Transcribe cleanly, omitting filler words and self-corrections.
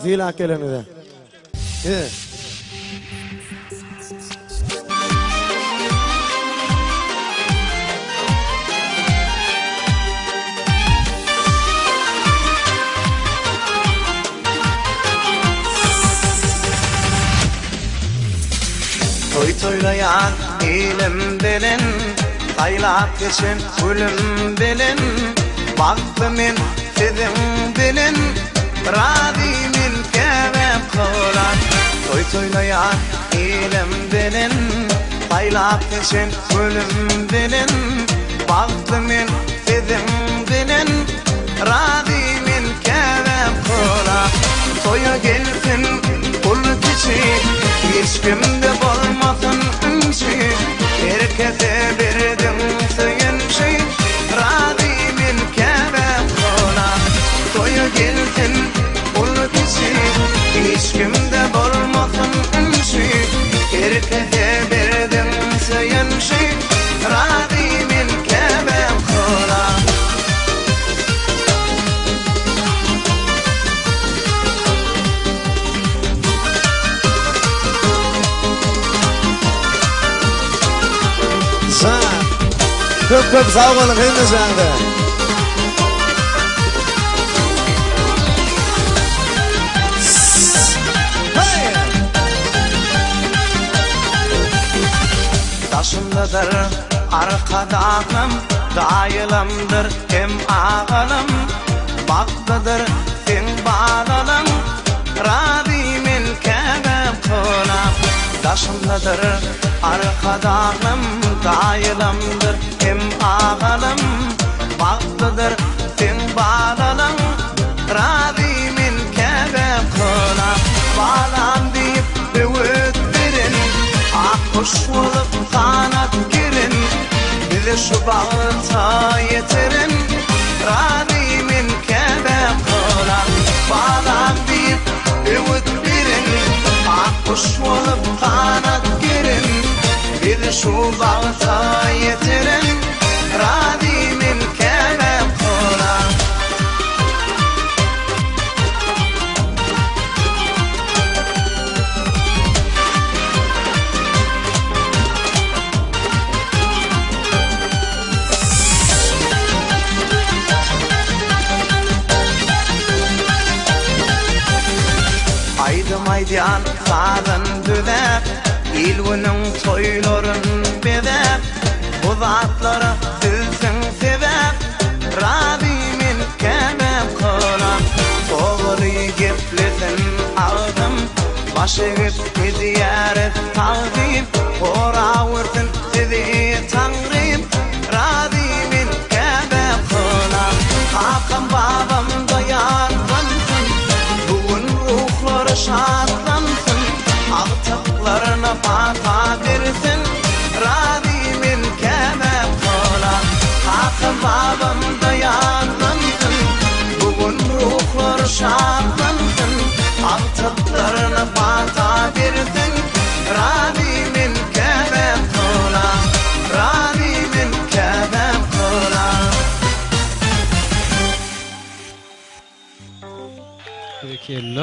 Zila kelenide. Toy toylayan ilim bilin, taylap geçin ölüm bilin. Baktımın sizin bilin, radimin kevem kolan. Toy toylayan ilim bilin, taylap geçin ölüm bilin. Baktımın sizin bilin, radimin kevem kolan. Toya gelsin kul kişi, hiç kimde bolmasın ünçi. Herkese birdim söyünçi, radimin kevem kola. Toya gelsin kul kişi, hiç kimde bolmasın ünçi. Herkese birdim söyünçi, radimin kevem kola. Köp sağ olun hemizende. Taşımdadır arkadağım, dayılamdır hem ağalım. Baktadır sen bağlalım, Rabimin kevem kolam. Taşımdadır arkadağım, dayılamdır hem ağalım. Baktadır sen bağlalım, Rabimin kevem kolam. Bağlan deyip öğütlerin, akkuş olup kanat girin. Bizi şu bağırta yetirin, Rabimin kevem kolam. Bağlan deyip öğütlerin, akkuş olup kanat girin. Bizi şu bağırta yetirin, Rabimin kevem kolam. Aydım aydan kadın düdep, İlvinin toyların bedep. Bu zatları sizin sebep, Rabimin kevem kolam. Doğru geplesin aldım, başı gip ziyaret tağdim. Ora vursun sizi tanrım, Rabimin kevem kolam. Hakan babam dayanlansın, bugün ruhları şartlansın. Artıklarına fata versin, Rabimin kevem kolam. Hakan babam dayanlansın, bugün ruhları şartlansın. Artıklarına fata versin, Rabimin kevem kolam. Rabimin kevem kolam. Peki,